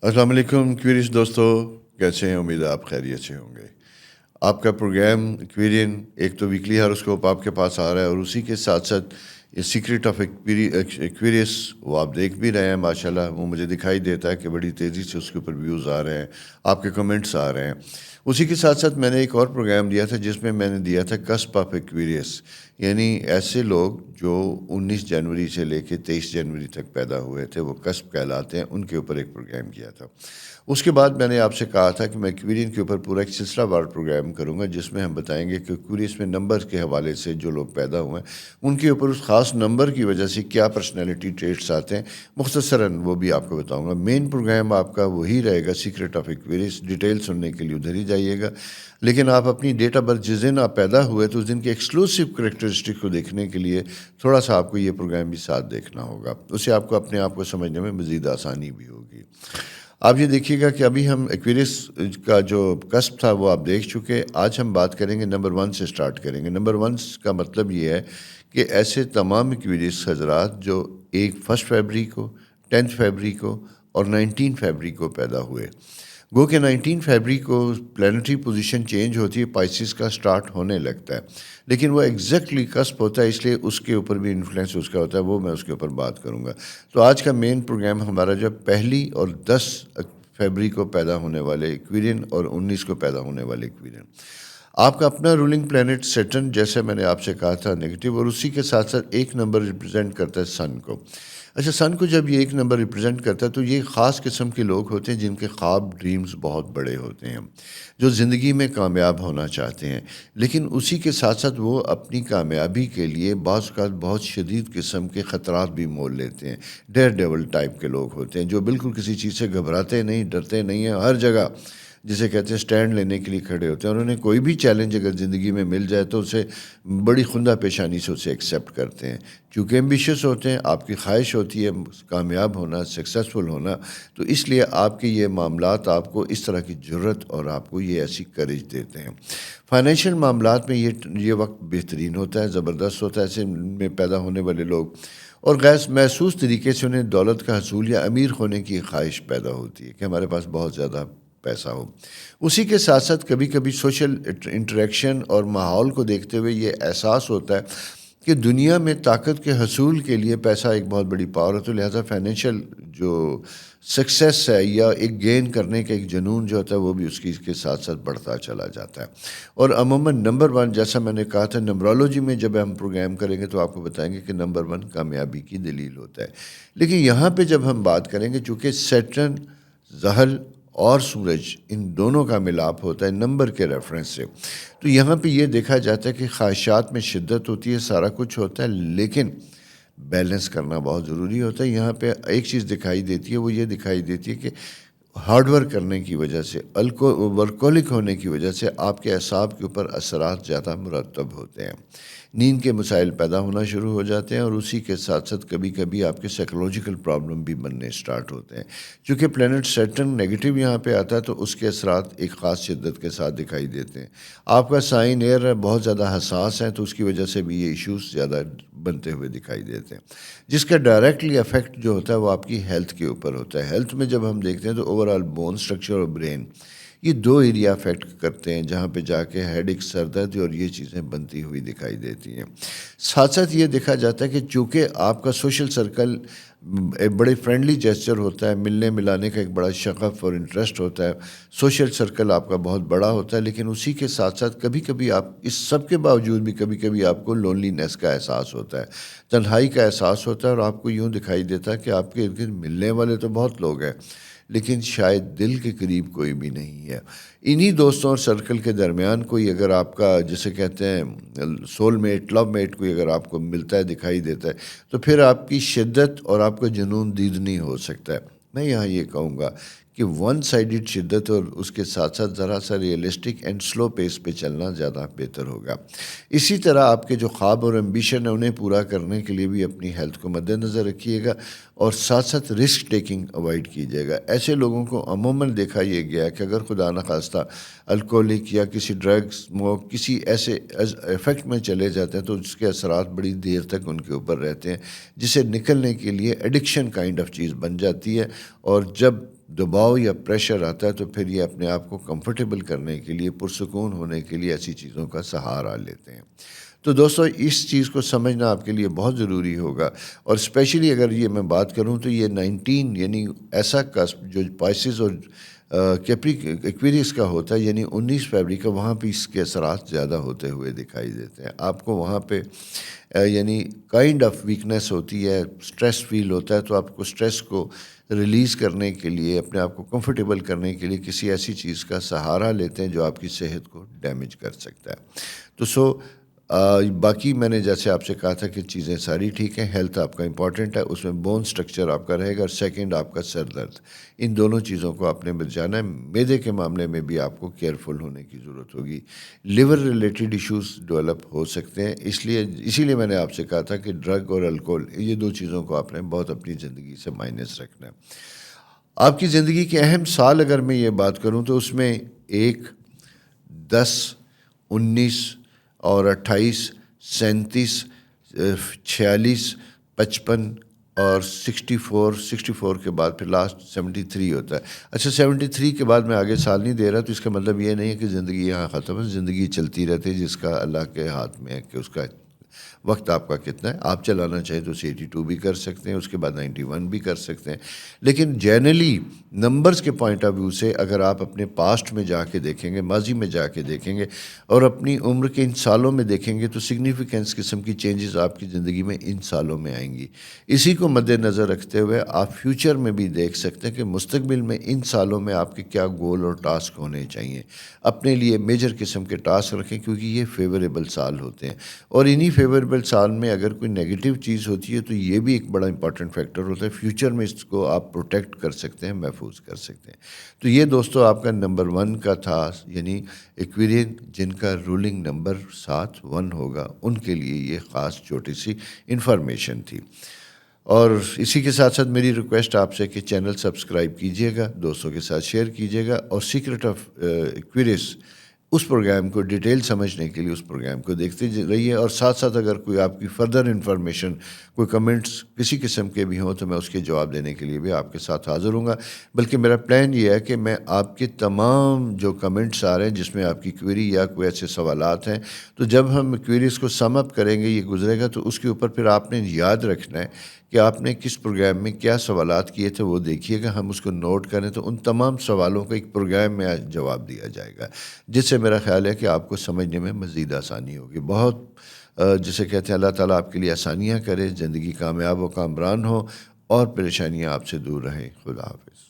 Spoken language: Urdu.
السلام علیکم کیوریس دوستو، کیسے ہیں؟ امید ہے آپ خیریت سے ہوں گے۔ آپ کا پروگرام کیورین ایک تو ویکلی ہاروسکوپ آپ کے پاس آ رہا ہے، اور اسی کے ساتھ ساتھ یہ سیکرٹ آف ایکویریس وہ آپ دیکھ بھی رہے ہیں۔ ماشاءاللہ وہ مجھے دکھائی دیتا ہے کہ بڑی تیزی سے اس کے اوپر ویوز آ رہے ہیں، آپ کے کمنٹس آ رہے ہیں۔ اسی کے ساتھ ساتھ میں نے ایک اور پروگرام دیا تھا جس میں نے دیا تھا کسپ آف ایکویریس، یعنی ایسے لوگ جو 19 جنوری سے لے کے 23 جنوری تک پیدا ہوئے تھے، وہ کسپ کہلاتے ہیں، ان کے اوپر ایک پروگرام کیا تھا۔ اس کے بعد میں نے آپ سے کہا تھا کہ میں ایکویرین کے اوپر پورا ایک سلسلہ وار پروگرام کروں گا، جس میں ہم بتائیں گے کہ ایکویریس میں نمبر کے حوالے سے جو لوگ پیدا ہوئے ہیں ان کے اوپر اس خاص نمبر کی وجہ سے کیا پرسنالٹی ٹریٹس آتے ہیں، مختصراً وہ بھی آپ کو بتاؤں گا۔ مین پروگرام آپ کا وہی رہے گا، سیکرٹ آف ایکویریس۔ ڈیٹیل سننے کے لیے ادھر ہی جائیے گا، لیکن آپ اپنی ڈیٹ آف برتھ جس دن آپ پیدا ہوئے تو اس دن کے ایکسکلوسیو کریکٹرسٹک کو دیکھنے کے لیے تھوڑا سا آپ کو یہ پروگرام بھی ساتھ دیکھنا ہوگا، اس سے آپ کو اپنے آپ کو سمجھنے میں مزید آسانی بھی ہوگی۔ آپ یہ دیکھیے گا کہ ابھی ہم ایکویریس کا جو کسب تھا وہ آپ دیکھ چکے۔ آج ہم بات کریں گے نمبر 1 سے سٹارٹ کریں گے۔ نمبر 1 کا مطلب یہ ہے کہ ایسے تمام ایکویریس حضرات جو 1 فیبرری کو، 10 فیبرری کو اور 19 فیبرری کو پیدا ہوئے۔ گو کہ 19 فیبرری کو پلانٹری پوزیشن چینج ہوتی ہے، پائسس کا سٹارٹ ہونے لگتا ہے، لیکن وہ ایگزیکٹلی کسپ ہوتا ہے، اس لیے اس کے اوپر بھی انفلوئنس اس کا ہوتا ہے، وہ میں اس کے اوپر بات کروں گا۔ تو آج کا مین پروگرام ہمارا جو 1 اور 10 فیبرری کو پیدا ہونے والے ایکویرین اور 19 کو پیدا ہونے والے ایکویرین۔ آپ کا اپنا رولنگ پلانٹ سیٹرن، جیسے میں نے آپ سے کہا تھا، نیگیٹو، اور اسی کے ساتھ ساتھ ایک نمبر ریپرزینٹ کرتا ہے سن کو۔ اچھا، سن کو جب یہ ایک نمبر ریپرزینٹ کرتا ہے تو یہ خاص قسم کے لوگ ہوتے ہیں جن کے خواب ڈریمز بہت بڑے ہوتے ہیں، جو زندگی میں کامیاب ہونا چاہتے ہیں، لیکن اسی کے ساتھ ساتھ وہ اپنی کامیابی کے لیے بعض اوقات بہت شدید قسم کے خطرات بھی مول لیتے ہیں۔ ڈیئر ڈیول ٹائپ کے لوگ ہوتے ہیں جو بالکل کسی چیز سے گھبراتے نہیں، ڈرتے نہیں ہیں، ہر جگہ جسے کہتے ہیں سٹینڈ لینے کے لیے کھڑے ہوتے ہیں، اور انہیں کوئی بھی چیلنج اگر زندگی میں مل جائے تو اسے بڑی خندہ پیشانی سے اسے ایکسیپٹ کرتے ہیں، چونکہ ایمبیشیس ہوتے ہیں۔ آپ کی خواہش ہوتی ہے کامیاب ہونا، سکسیسفل ہونا، تو اس لیے آپ کے یہ معاملات آپ کو اس طرح کی جرت اور آپ کو یہ ایسی کریج دیتے ہیں۔ فائنینشیل معاملات میں یہ وقت بہترین ہوتا ہے، زبردست ہوتا ہے ایسے میں پیدا ہونے والے لوگ، اور غیر محسوس طریقے سے انہیں دولت کا حصول یا امیر ہونے کی خواہش پیدا ہوتی ہے کہ ہمارے پاس بہت زیادہ پیسہ ہو۔ اسی کے ساتھ ساتھ کبھی کبھی سوشل انٹریکشن اور ماحول کو دیکھتے ہوئے یہ احساس ہوتا ہے کہ دنیا میں طاقت کے حصول کے لیے پیسہ ایک بہت بڑی پاور ہے، تو لہٰذا فائنینشیل جو سکسیس ہے یا ایک گین کرنے کا ایک جنون جو ہوتا ہے وہ بھی اس کے ساتھ ساتھ بڑھتا چلا جاتا ہے۔ اور عموماً نمبر 1، جیسا میں نے کہا تھا، نمبرولوجی میں جب ہم پروگرام کریں گے تو آپ کو بتائیں گے کہ نمبر 1 کامیابی کی دلیل ہوتا ہے، لیکن یہاں پہ جب ہم بات کریں گے چونکہ سیٹرن، زحل اور سورج ان دونوں کا ملاپ ہوتا ہے نمبر کے ریفرنس سے، تو یہاں پہ یہ دیکھا جاتا ہے کہ خواہشات میں شدت ہوتی ہے، سارا کچھ ہوتا ہے، لیکن بیلنس کرنا بہت ضروری ہوتا ہے۔ یہاں پہ ایک چیز دکھائی دیتی ہے، وہ یہ دکھائی دیتی ہے کہ ہارڈ ورک کرنے کی وجہ سے، ورکولک ہونے کی وجہ سے آپ کے اعصاب کے اوپر اثرات زیادہ مرتب ہوتے ہیں، نیند کے مسائل پیدا ہونا شروع ہو جاتے ہیں، اور اسی کے ساتھ ساتھ کبھی کبھی آپ کے سائیکولوجیکل پرابلم بھی بننے سٹارٹ ہوتے ہیں۔ چونکہ پلانٹ سیٹرن نیگیٹو یہاں پہ آتا ہے تو اس کے اثرات ایک خاص شدت کے ساتھ دکھائی دیتے ہیں۔ آپ کا سائن ایئر بہت زیادہ حساس ہے تو اس کی وجہ سے بھی یہ ایشوز زیادہ بنتے ہوئے دکھائی دیتے ہیں، جس کا ڈائریکٹلی افیکٹ جو ہوتا ہے وہ آپ کی ہیلتھ کے اوپر ہوتا ہے۔ ہیلتھ میں جب ہم دیکھتے ہیں تو اوور آل بون اسٹرکچر اور برین، یہ 2 ایریا افیکٹ کرتے ہیں جہاں پہ جا کے ہیڈ ایک، سر درد اور یہ چیزیں بنتی ہوئی دکھائی دیتی ہیں۔ ساتھ ساتھ یہ دیکھا جاتا ہے کہ چونکہ آپ کا سوشل سرکل ایک بڑے فرینڈلی جیسچر ہوتا ہے، ملنے ملانے کا ایک بڑا شغف اور انٹرسٹ ہوتا ہے، سوشل سرکل آپ کا بہت بڑا ہوتا ہے، لیکن اسی کے ساتھ ساتھ کبھی کبھی آپ اس سب کے باوجود بھی کبھی کبھی آپ کو لونلی نیس کا احساس ہوتا ہے، تنہائی کا احساس ہوتا ہے، اور آپ کو یوں دکھائی دیتا ہے کہ آپ کے ارد گرد ملنے والے تو بہت لوگ ہیں لیکن شاید دل کے قریب کوئی بھی نہیں ہے۔ انہی دوستوں اور سرکل کے درمیان کوئی اگر آپ کا جسے کہتے ہیں سول میٹ، لو میٹ کوئی اگر آپ کو ملتا ہے، دکھائی دیتا ہے، تو پھر آپ کی شدت اور آپ کا جنون دیدنی ہو سکتا ہے۔ میں یہاں یہ کہوں گا کہ 1 سائیڈڈ شدت اور اس کے ساتھ ساتھ ذرا سا ریئلسٹک اینڈ سلو پیس پہ چلنا زیادہ بہتر ہوگا۔ اسی طرح آپ کے جو خواب اور ایمبیشن ہے انہیں پورا کرنے کے لیے بھی اپنی ہیلتھ کو مد نظر رکھیے گا، اور ساتھ ساتھ رسک ٹیکنگ اوائڈ کیجیے گا۔ ایسے لوگوں کو عموماً دیکھا یہ گیا کہ اگر خدا نخواستہ الکوہلک یا کسی ڈرگس اسموک کسی ایسے افیکٹ میں چلے جاتے ہیں تو اس کے اثرات بڑی دیر تک ان کے اوپر رہتے ہیں، جسے نکلنے کے لیے ایڈکشن کائنڈ آف چیز بن جاتی ہے، اور جب دباؤ یا پریشر آتا ہے تو پھر یہ اپنے آپ کو کمفرٹیبل کرنے کے لیے، پرسکون ہونے کے لیے ایسی چیزوں کا سہارا لیتے ہیں۔ تو دوستو اس چیز کو سمجھنا آپ کے لیے بہت ضروری ہوگا، اور اسپیشلی اگر یہ میں بات کروں تو یہ 19 یعنی ایسا کسپ جو پائسز اور ایکویریس کا ہوتا ہے، یعنی 19 فیبرری کا، وہاں پہ اس کے اثرات زیادہ ہوتے ہوئے دکھائی دیتے ہیں آپ کو۔ وہاں پہ یعنی کائنڈ آف ویکنیس ہوتی ہے، سٹریس فیل ہوتا ہے، تو آپ کو سٹریس کو ریلیز کرنے کے لیے، اپنے آپ کو کمفرٹیبل کرنے کے لیے کسی ایسی چیز کا سہارا لیتے ہیں جو آپ کی صحت کو ڈیمیج کر سکتا ہے۔ تو باقی میں نے جیسے آپ سے کہا تھا کہ چیزیں ساری ٹھیک ہیں، ہیلتھ آپ کا امپورٹنٹ ہے، اس میں بون سٹرکچر آپ کا رہے گا، اور سیکنڈ آپ کا سر درد، ان دونوں چیزوں کو آپ نے بچانا ہے۔ معدے کے معاملے میں بھی آپ کو کیئرفل ہونے کی ضرورت ہوگی، لیور ریلیٹڈ ایشوز ڈیولپ ہو سکتے ہیں، اسی لیے میں نے آپ سے کہا تھا کہ ڈرگ اور الکوہل، یہ دو چیزوں کو آپ نے بہت اپنی زندگی سے مائنس رکھنا ہے۔ آپ کی زندگی کے اہم سال اگر میں یہ بات کروں تو اس میں 1، 10، 19 اور 28، 37، 46، 55 اور 64 کے بعد پھر لاسٹ 73 ہوتا ہے۔ اچھا 73 کے بعد میں آگے سال نہیں دے رہا، تو اس کا مطلب یہ نہیں ہے کہ زندگی یہاں ختم ہے، زندگی چلتی رہتی ہے، جس کا اللہ کے ہاتھ میں ہے کہ اس کا وقت آپ کا کتنا ہے۔ آپ چلانا چاہیں تو 82 بھی کر سکتے ہیں، اس کے بعد 91 بھی کر سکتے ہیں، لیکن جنرلی نمبرز کے پوائنٹ آف ویو سے اگر آپ اپنے پاسٹ میں جا کے دیکھیں گے، ماضی میں جا کے دیکھیں گے اور اپنی عمر کے ان سالوں میں دیکھیں گے، تو سگنیفیکنس قسم کی چینجز آپ کی زندگی میں ان سالوں میں آئیں گی۔ اسی کو مد نظر رکھتے ہوئے آپ فیوچر میں بھی دیکھ سکتے ہیں کہ مستقبل میں ان سالوں میں آپ کے کیا گول اور ٹاسک ہونے چاہیے۔ اپنے لیے میجر قسم کے ٹاسک رکھیں، کیونکہ یہ فیوریبل سال ہوتے ہیں، اور انہی فیوریبل سال میں اگر کوئی نیگیٹو چیز ہوتی ہے تو یہ بھی ایک بڑا امپورٹنٹ فیکٹر ہوتا ہے، فیوچر میں اس کو آپ پروٹیکٹ کر سکتے ہیں، محفوظ کر سکتے ہیں۔ تو یہ دوستو آپ کا نمبر 1 کا تھا، یعنی ایکویرین جن کا رولنگ نمبر 1 ہوگا، ان کے لیے یہ خاص چھوٹی سی انفارمیشن تھی۔ اور اسی کے ساتھ ساتھ میری ریکویسٹ آپ سے کہ چینل سبسکرائب کیجئے گا، دوستوں کے ساتھ شیئر کیجئے گا، اور سیکرٹ آف ایکویریس اس پروگرام کو ڈیٹیل سمجھنے کے لیے اس پروگرام کو دیکھتے رہیے، اور ساتھ ساتھ اگر کوئی آپ کی فردر انفارمیشن، کوئی کمنٹس کسی قسم کے بھی ہوں تو میں اس کے جواب دینے کے لیے بھی آپ کے ساتھ حاضر ہوں گا۔ بلکہ میرا پلان یہ ہے کہ میں آپ کے تمام جو کمنٹس آ رہے ہیں جس میں آپ کی کوئری یا کوئی ایسے سوالات ہیں، تو جب ہم کوئریز کو سم اپ کریں گے، یہ گزرے گا، تو اس کے اوپر پھر آپ نے یاد رکھنا ہے کہ آپ نے کس پروگرام میں کیا سوالات کیے تھے، وہ دیکھیے گا، ہم اس کو نوٹ کریں تو ان تمام سوالوں کا ایک پروگرام میں جواب دیا جائے گا، جس سے میرا خیال ہے کہ آپ کو سمجھنے میں مزید آسانی ہوگی۔ بہت جسے کہتے ہیں اللہ تعالیٰ آپ کے لیے آسانیاں کرے، زندگی کامیاب و کامران ہو، اور پریشانیاں آپ سے دور رہیں۔ خدا حافظ۔